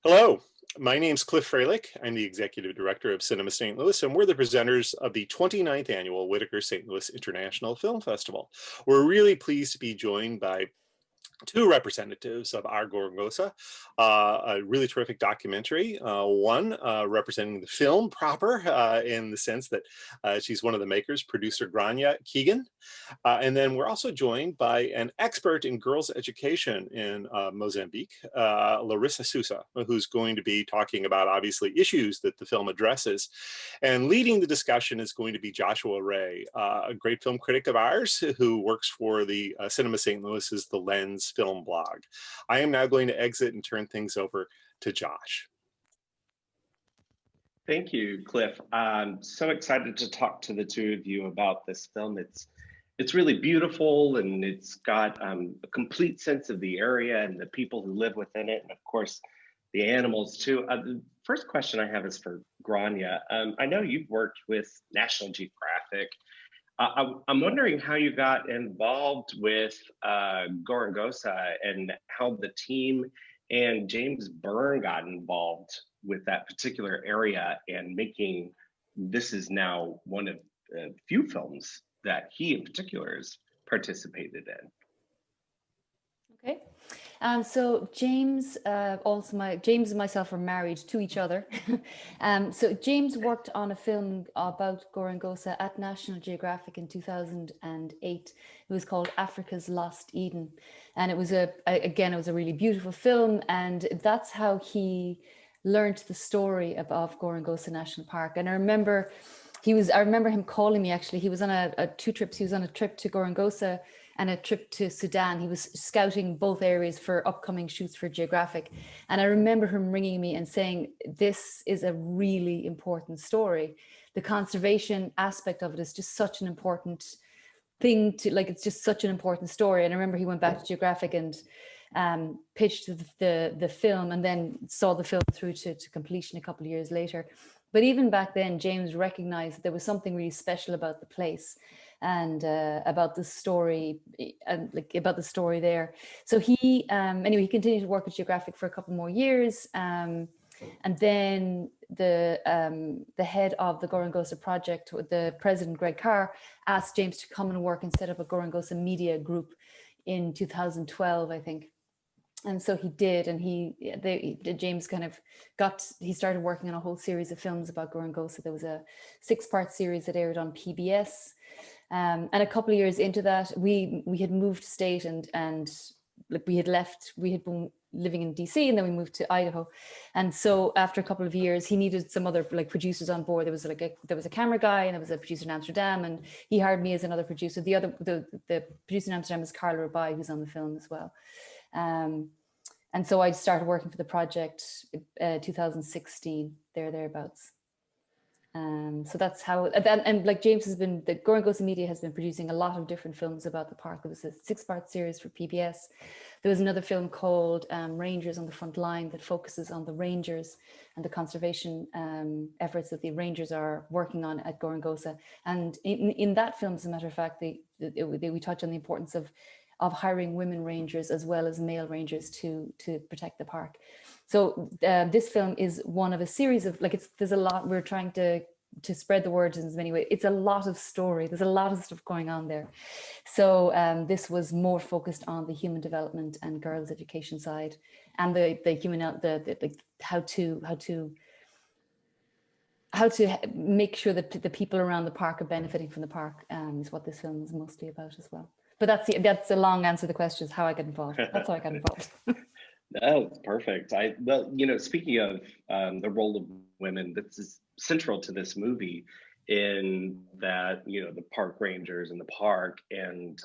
Hello, my name's Cliff Freilich. I'm the Executive Director of Cinema St. Louis, and we're the presenters of the 29th Annual Whitaker St. Louis International Film Festival. We're really pleased to be joined by two representatives of Our Gorongosa, a really terrific documentary, one representing the film proper in the sense that she's one of the makers, producer Gráinne Keegan. And then we're also joined by an expert in girls' education in Mozambique, Larissa Sousa, who's going to be talking about obviously issues that the film addresses. And leading the discussion is going to be Joshua Ray, a great film critic of ours who works for the Cinema St. Louis's The Lens film blog. I am now going to exit and turn things over to Josh. Thank you, Cliff. I'm so excited to talk to the two of you about this film. It's really beautiful, and it's got a complete sense of the area and the people who live within it, and of course, the animals too. The first question I have is for Gráinne. I know you've worked with National Geographic. I'm wondering how you got involved with Gorongosa and how the team and James Byrne got involved with that particular area and making this is now one of the few films that he in particular has participated in. Okay. So James, James and myself are married to each other. So James worked on a film about Gorongosa at National Geographic in 2008. It was called Africa's Lost Eden. And it was it was a really beautiful film. And that's how he learned the story of Gorongosa National Park. And I remember him calling me, actually. He was on two trips. He was on a trip to Gorongosa and a trip to Sudan. He was scouting both areas for upcoming shoots for Geographic. And I remember him ringing me and saying, this is a really important story. The conservation aspect of it is just such an important thing it's just such an important story. And I remember he went back to Geographic and pitched the film, and then saw the film through to completion a couple of years later. But even back then, James recognized that there was something really special about the place and about the story about the story there. So he anyway, he continued to work with Geographic for a couple more years, and then the head of the Gorongosa project, the president Greg Carr, asked James to come and work and set up a Gorongosa media group in 2012, I think. And so he did, and James he started working on a whole series of films about Gorongosa. There was a 6-part series that aired on PBS. And a couple of years into that, we had moved state and we had been living in DC, and then we moved to Idaho. And so after a couple of years, he needed some other producers on board. There was a camera guy, and there was a producer in Amsterdam, and he hired me as another producer. The producer in Amsterdam is Carla Rabai, who's on the film as well. And so I started working for the project 2016, thereabouts. So that's how, and like James has been, the Gorongosa Media has been producing a lot of different films about the park. There was a 6-part series for PBS. There was another film called Rangers on the Front Line that focuses on the rangers and the conservation efforts that the rangers are working on at Gorongosa. And in that film, as a matter of fact, we touch on the importance of hiring women rangers as well as male rangers to protect the park. So this film is one of a series of, there's a lot, we're trying to spread the word in as many ways. It's a lot of story. There's a lot of stuff going on there. So this was more focused on the human development and girls' education side, and how to make sure that the people around the park are benefiting from the park is what this film is mostly about as well. But that's a long answer to the question, is how I got involved. That's how I got involved. No, it's perfect. Speaking of the role of women, this is central to this movie in that, the park rangers in the park. And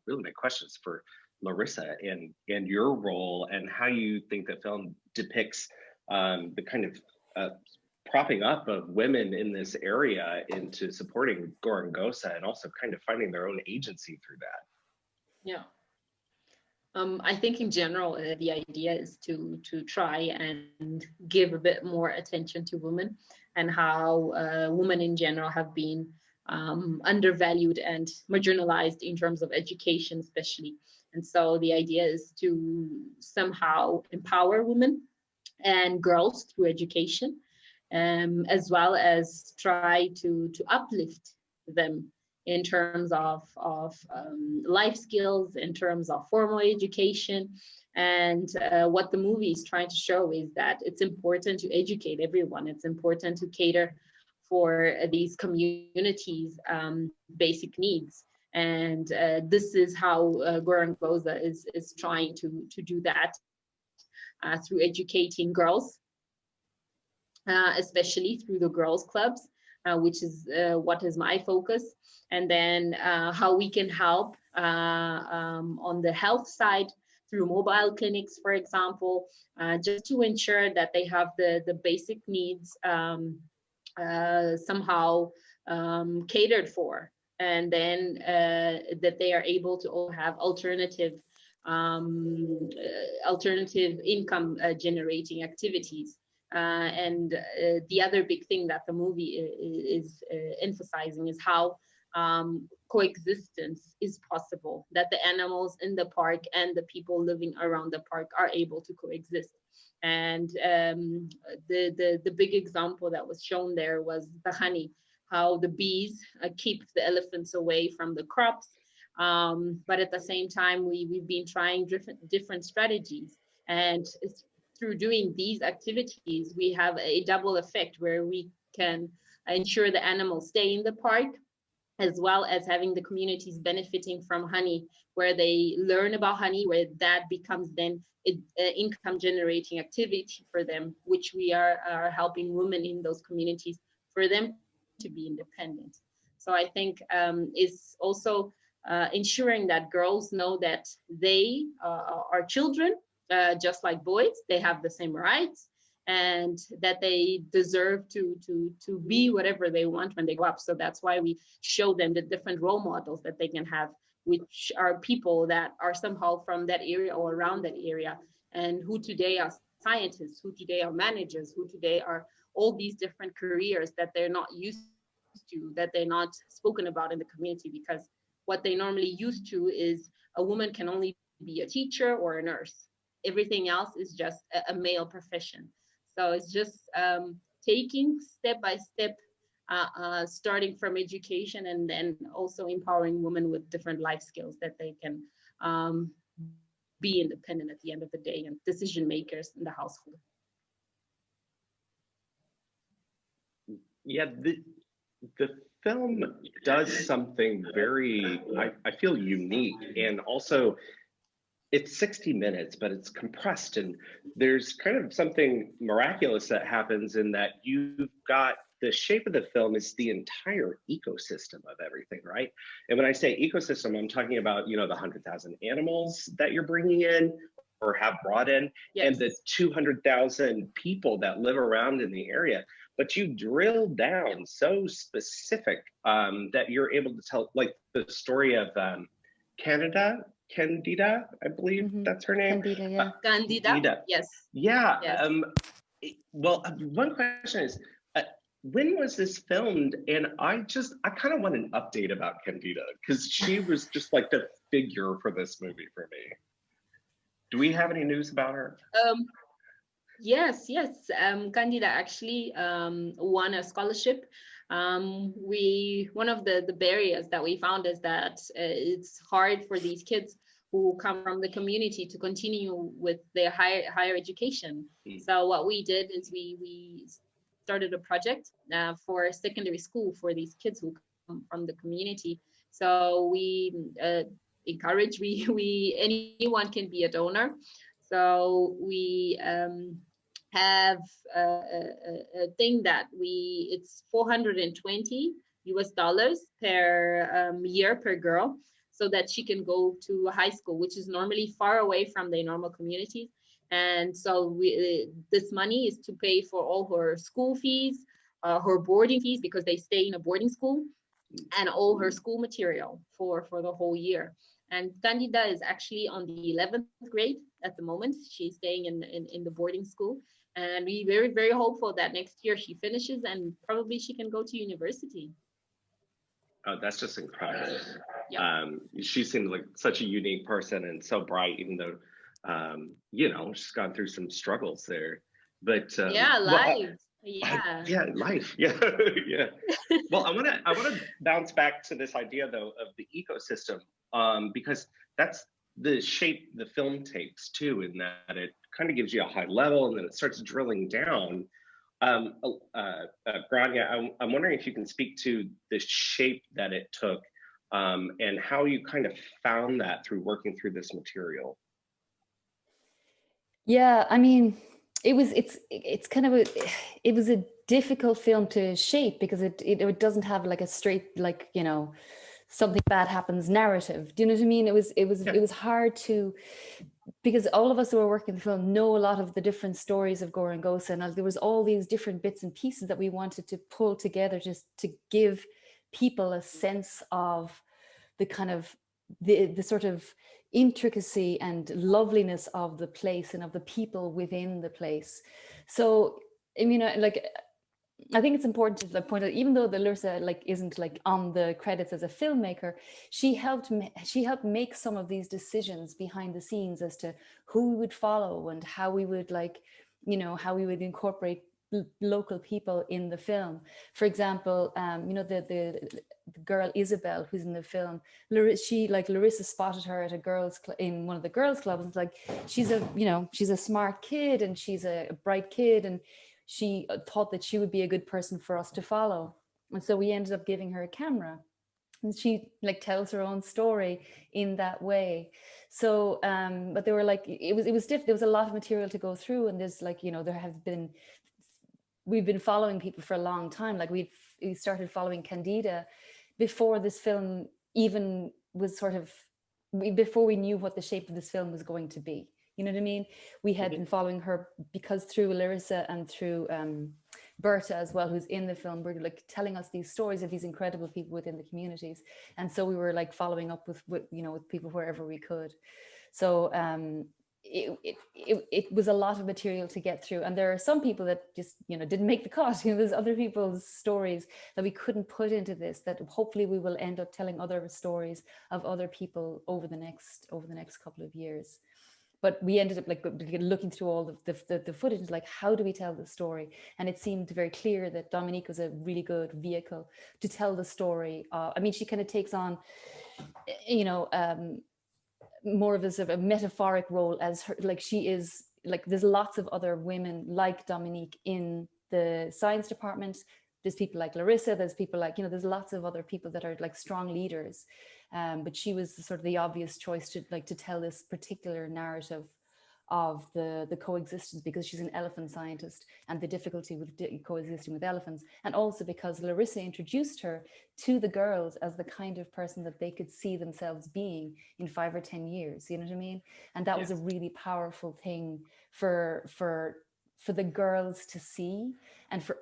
really my question is for Larissa and your role and how you think the film depicts the kind of propping up of women in this area into supporting Gorongosa and also kind of finding their own agency through that. Yeah. I think in general, the idea is to try and give a bit more attention to women and how women in general have been undervalued and marginalized in terms of education, especially. And so the idea is to somehow empower women and girls through education, as well as try to uplift them in terms of life skills, in terms of formal education. And what the movie is trying to show is that it's important to educate everyone. It's important to cater for these communities' basic needs. And this is how Gorongosa is trying to do that through educating girls, especially through the girls clubs, which is what is my focus. And then how we can help on the health side through mobile clinics, for example, just to ensure that they have the basic needs somehow catered for, and then that they are able to all have alternative income generating activities. And the other big thing that the movie is emphasizing is how coexistence is possible, that the animals in the park and the people living around the park are able to coexist. And the big example that was shown there was the honey, how the bees keep the elephants away from the crops. But at the same time, we've been trying different strategies. And through doing these activities, we have a double effect where we can ensure the animals stay in the park, as well as having the communities benefiting from honey, where they learn about honey, where that becomes then income generating activity for them, which we are helping women in those communities for them to be independent. So I think it's also ensuring that girls know that they are children, just like boys. They have the same rights, and that they deserve to be whatever they want when they grow up. So that's why we show them the different role models that they can have, which are people that are somehow from that area or around that area, and who today are scientists, who today are managers, who today are all these different careers that they're not used to, that they're not spoken about in the community, because what they normally used to is a woman can only be a teacher or a nurse. Everything else is just a male profession. So it's just taking step by step, starting from education, and then also empowering women with different life skills that they can be independent at the end of the day and decision makers in the household. Yeah, the film does something very, I feel, unique, and also it's 60 minutes, but it's compressed, and there's kind of something miraculous that happens in that you've got the shape of the film is the entire ecosystem of everything, right? And when I say ecosystem, I'm talking about, you know, the 100,000 animals that you're bringing in or have brought in, yes, and the 200,000 people that live around in the area. But you drill down so specific that you're able to tell, like the story of Candida, I believe that's her name. Candida, yeah. Candida, yes. Yeah. Yes. Well, one question is, when was this filmed? And I kind of want an update about Candida, because she was just like the figure for this movie for me. Do we have any news about her? Yes. Candida actually won a scholarship. One of the barriers that we found is that it's hard for these kids who come from the community to continue with their higher education. So what we did is we started a project for secondary school for these kids who come from the community. So we encourage, anyone can be a donor. So we have a thing that it's $420 per year per girl, so that she can go to a high school, which is normally far away from the normal communities. And so this money is to pay for all her school fees, her boarding fees, because they stay in a boarding school, and all her school material for the whole year. And Candida is actually on the 11th grade at the moment. She's staying in the boarding school. And we're very, very hopeful that next year she finishes and probably she can go to university. Oh, that's just incredible. Yeah. She seemed like such a unique person and so bright, even though, you know, she's gone through some struggles there. But Yeah, well, live. Yeah. yeah, life. Yeah, yeah. Well, I wanna bounce back to this idea though of the ecosystem, because that's the shape the film takes too, in that it kind of gives you a high level and then it starts drilling down. Gráinne, I'm wondering if you can speak to the shape that it took, and how you kind of found that through working through this material. Yeah, I mean, it's kind of a it was a difficult film to shape because it doesn't have like a straight, like, you know, something bad happens narrative. Do you know what I mean? Yeah. It was hard to, because all of us who were working the film know a lot of the different stories of Gorongosa, and there was all these different bits and pieces that we wanted to pull together just to give people a sense of the kind of the sort of intricacy and loveliness of the place and of the people within the place. So I mean, like, I think it's important to like point out, even though the Larissa like isn't like on the credits as a filmmaker, she helped make some of these decisions behind the scenes as to who we would follow and how we would, like, you know, how we would incorporate local people in the film. For example, you know, the girl Isabel who's in the film, Larissa spotted her at a in one of the girls' clubs, and like, she's a, you know, she's a smart kid and she's a bright kid, and she thought that she would be a good person for us to follow. And so we ended up giving her a camera, and she like tells her own story in that way. So but they were like, it was stiff. There was a lot of material to go through, and there's like, you know, we've been following people for a long time. Like we started following Candida before this film even was sort of, before we knew what the shape of this film was going to be. You know what I mean? We had been following her because through Larissa and through Berta as well, who's in the film, were like telling us these stories of these incredible people within the communities. And so we were like following up with you know, with people wherever we could. So it was a lot of material to get through, and there are some people that just, you know, didn't make the cut. You know, there's other people's stories that we couldn't put into this, that hopefully we will end up telling other stories of other people over the next couple of years. But we ended up like looking through all of the footage, like, how do we tell the story? And it seemed very clear that Dominique was a really good vehicle to tell the story. I mean, she kind of takes on, you know, more of a sort of a metaphoric role as her, like, she is like, there's lots of other women like Dominique in the science department. There's people like Larissa, there's people like, you know, there's lots of other people that are like strong leaders. But she was sort of the obvious choice to like to tell this particular narrative of the coexistence, because she's an elephant scientist and the difficulty with coexisting with elephants, and also because Larissa introduced her to the girls as the kind of person that they could see themselves being in 5 or 10 years. You know what I mean? And that was a really powerful thing for the girls to see, and for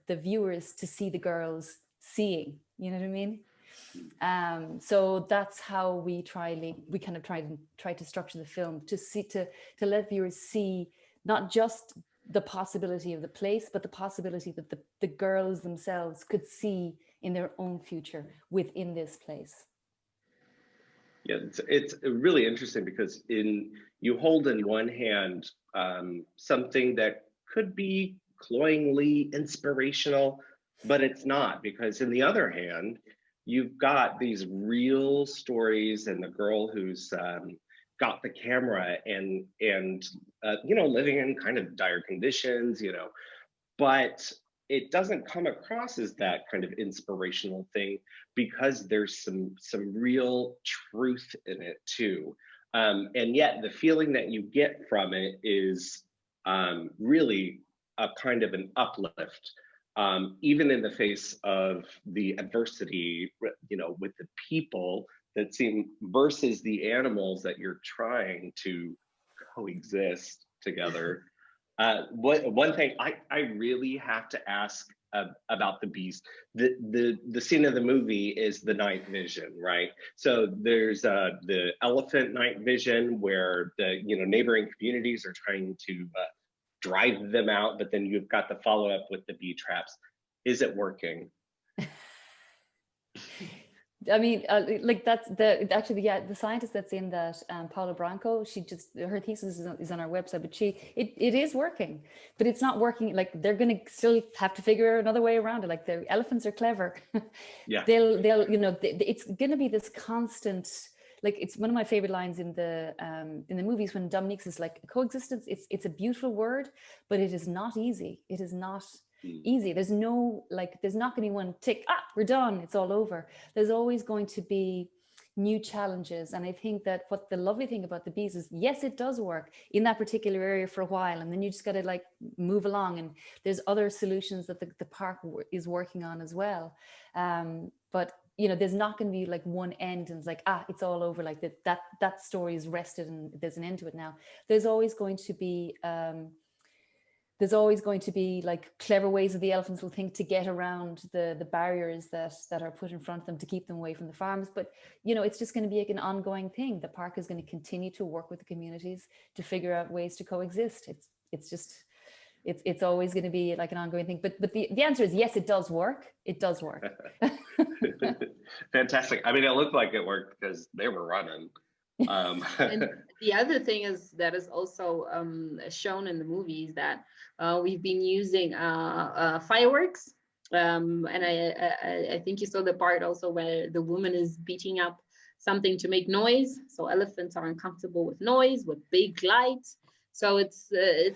the viewers to see the girls seeing. You know what I mean? So that's how we try to structure the film, to let viewers see not just the possibility of the place, but the possibility that the girls themselves could see in their own future within this place. Yeah, it's really interesting because you hold in one hand something that could be cloyingly inspirational, but it's not, because in the other hand, you've got these real stories, and the girl who's got the camera and you know, living in kind of dire conditions, you know, but it doesn't come across as that kind of inspirational thing, because there's some real truth in it too. And yet the feeling that you get from it is really a kind of an uplift, even in the face of the adversity, you know, with the people that seem, versus the animals that you're trying to coexist together. One thing I really have to ask about the beast. The scene of the movie is the night vision, right? So there's the elephant night vision where the, you know, neighboring communities are trying to drive them out, but then you've got the follow up with the bee traps. Is it working? I mean, like that's actually, yeah, the scientist that's in that, Paula Branco, she just, her thesis is on our website, but it is working, but it's not working. Like they're going to still have to figure another way around it. Like the elephants are clever. Yeah. They'll, you know, it's going to be this constant, like it's one of my favorite lines in the movies when Dominique is like, coexistence, it's a beautiful word, but it is not easy. It is not easy. There's no, like, there's not going to be one tick, we're done, it's all over. There's always going to be new challenges. And I think that what the lovely thing about the bees is, yes, it does work in that particular area for a while, and then you just got to like move along, and there's other solutions that the park is working on as well. But you know, there's not going to be like one end and it's like, it's all over, like that story is rested and there's an end to it now. There's always going to be like clever ways that the elephants will think to get around the barriers that are put in front of them to keep them away from the farms. But, you know, it's just going to be like an ongoing thing. The park is going to continue to work with the communities to figure out ways to coexist. It's always going to be like an ongoing thing. But the answer is yes, it does work. It does work. Fantastic. I mean, it looked like it worked because they were running. And the other thing is that is also shown in the movies that we've been using fireworks, and I think you saw the part also where the woman is beating up something to make noise. So elephants are uncomfortable with noise, with big lights. So it's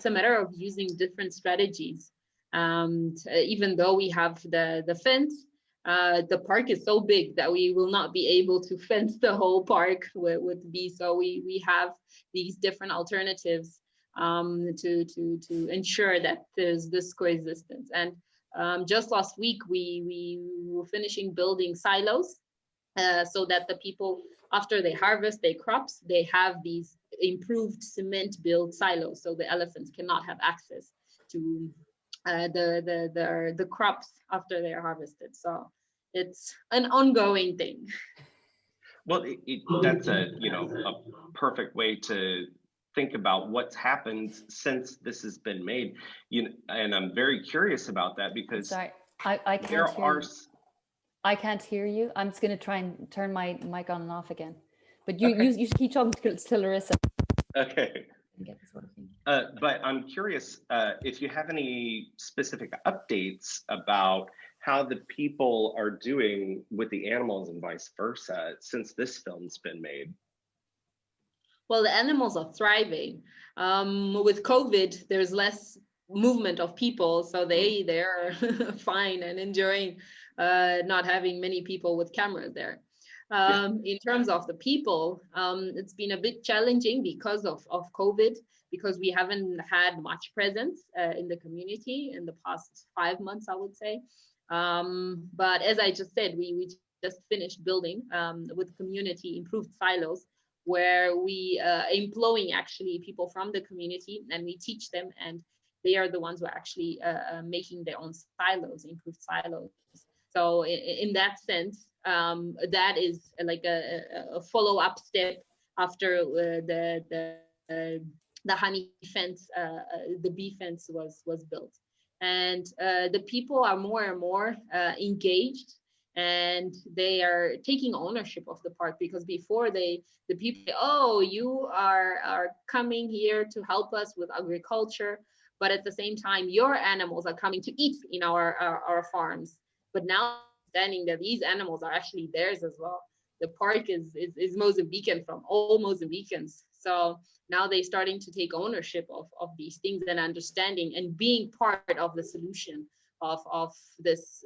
a matter of using different strategies. Even though we have the fence, the park is so big that we will not be able to fence the whole park with bees. So we have these different alternatives to ensure that there's this coexistence. And just last week, we were finishing building silos so that the people, after they harvest their crops, they have these improved cement built silos, so the elephants cannot have access to the crops after they're harvested. So it's an ongoing thing. Well, that's a perfect way to think about what's happened since this has been made. And I'm very curious about that because sorry, I can't hear you. I can't hear you. I'm just going to try and turn my mic on and off again. But you keep talking to Larissa. Okay. But I'm curious if you have any specific updates about how the people are doing with the animals and vice versa since this film's been made. Well, the animals are thriving. With COVID, there's less movement of people, so they're fine and enjoying not having many people with cameras there. In terms of the people, it's been a bit challenging because of COVID, because we haven't had much presence in the community in the past 5 months, I would say. But as I just said, we just finished building with community improved silos, where we employing actually people from the community, and we teach them, and they are the ones who are actually making their own silos, improved silos. So in that sense, that is like a follow-up step after the honey fence, the bee fence was built. And the people are more and more engaged, and they are taking ownership of the park, because before the people say, oh, you are coming here to help us with agriculture, but at the same time your animals are coming to eat in our farms. But now understanding that these animals are actually theirs as well. The park is Mozambican from all Mozambicans. So now they're starting to take ownership of these things and understanding and being part of the solution of this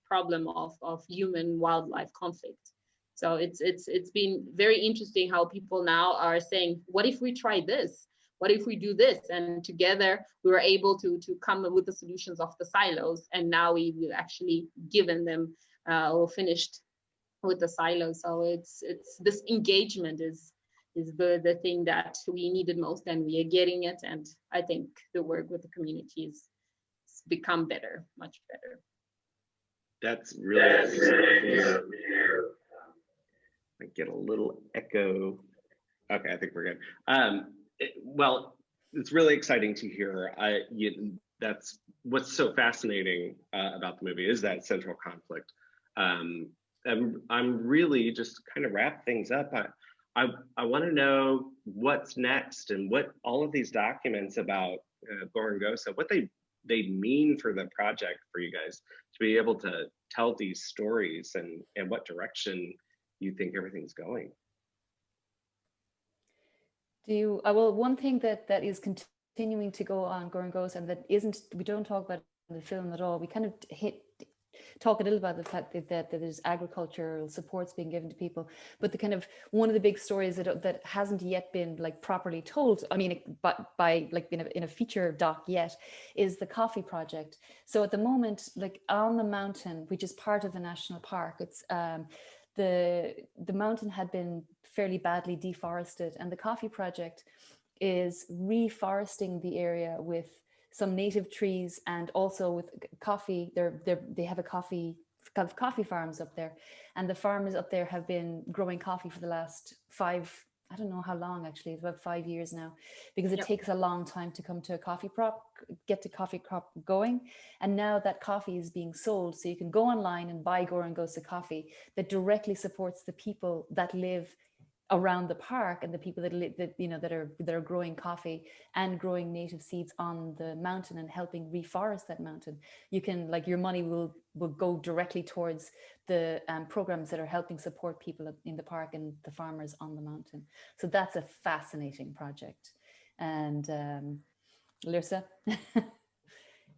problem of human wildlife conflict. So it's been very interesting how people now are saying, what if we try this? What if we do this? And together we were able to come up with the solutions of the silos, and now we've actually given them or finished with the silos. So it's this engagement is the thing that we needed most, and we are getting it. And I think the work with the community has become better, much better. That's really I get a little echo. Okay, I think we're good. Well, it's really exciting to hear. That's what's so fascinating about the movie, is that central conflict. I'm really just to kind of wrap things up. I want to know what's next and what all of these documents about Gorongosa, what they mean for the project for you guys to be able to tell these stories and what direction you think everything's going. Do you, well, one thing that is continuing to go on Gorongosa and that isn't, we don't talk about in the film at all. We kind of talk a little about the fact that there's agricultural supports being given to people, but the kind of one of the big stories that hasn't yet been like properly told, I mean, by like in a feature doc yet, is the coffee project. So at the moment, like on the mountain, which is part of the national park, it's the mountain had been fairly badly deforested, and the coffee project is reforesting the area with some native trees and also with coffee. They have coffee farms up there, and the farmers up there have been growing coffee for the last I don't know how long actually, it's about 5 years now, because it takes a long time to come to a get the coffee crop going. And now that coffee is being sold, so you can go online and buy Gorongosa coffee that directly supports the people that live around the park and the people that are growing coffee and growing native seeds on the mountain and helping reforest that mountain. You can, like, your money will go directly towards the programs that are helping support people in the park and the farmers on the mountain. So that's a fascinating project. And Larissa, do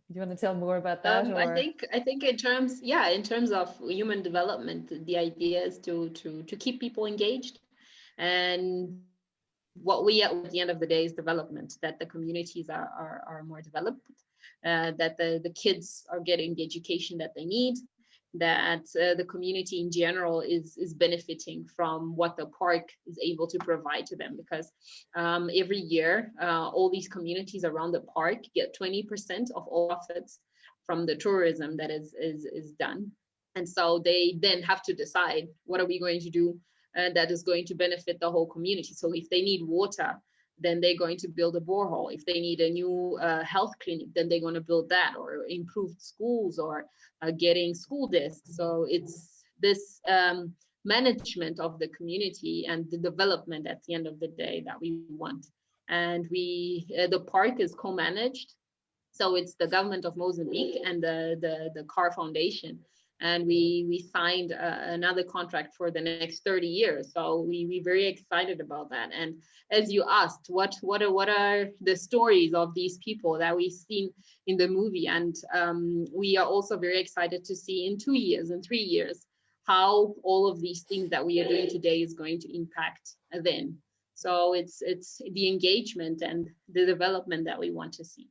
you want to tell more about that? I think in terms of human development, the idea is to keep people engaged. And what we at the end of the day is development, that the communities are more developed, that the kids are getting the education that they need, that the community in general is benefiting from what the park is able to provide to them, because every year all these communities around the park get 20% of all profits from the tourism that is done. And so they then have to decide, what are we going to do that is going to benefit the whole community? So if they need water, then they're going to build a borehole. If they need a new health clinic, then they're going to build that, or improved schools, or getting school desks. So it's this management of the community and the development at the end of the day that we want. And the park is co-managed. So it's the government of Mozambique and the CAR Foundation. And we signed another contract for the next 30 years. So we're very excited about that. And as you asked, what are the stories of these people that we've seen in the movie? And we are also very excited to see in 2 years and 3 years how all of these things that we are doing today is going to impact then. So it's the engagement and the development that we want to see.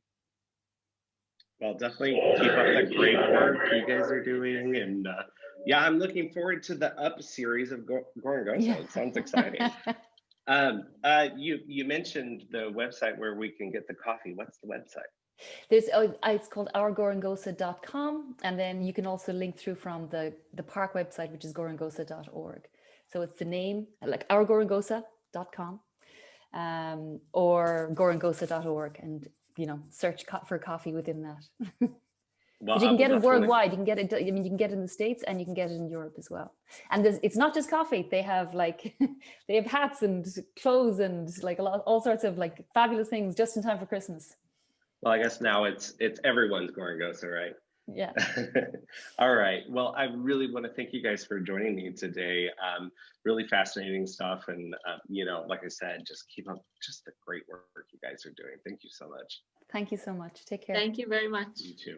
Well, definitely keep up the great work you guys are doing. And yeah, I'm looking forward to the Up series of Gorongosa. Yeah. It sounds exciting. You mentioned the website where we can get the coffee. What's the website? It's called ourgorongosa.com. And then you can also link through from the park website, which is gorongosa.org. So it's the name, like ourgorongosa.com or gorongosa.org. And search for coffee within that. Well, but you can get it worldwide. You can get it. I mean, you can get it in the States and you can get it in Europe as well. And it's not just coffee. They have they have hats and clothes and like all sorts of like fabulous things just in time for Christmas. Well, I guess now it's everyone's Gorongosa, right? Yeah. All right. Well, I really want to thank you guys for joining me today. Really fascinating stuff. And, like I said, just keep up just the great work you guys are doing. Thank you so much. Thank you so much. Take care. Thank you very much. You too.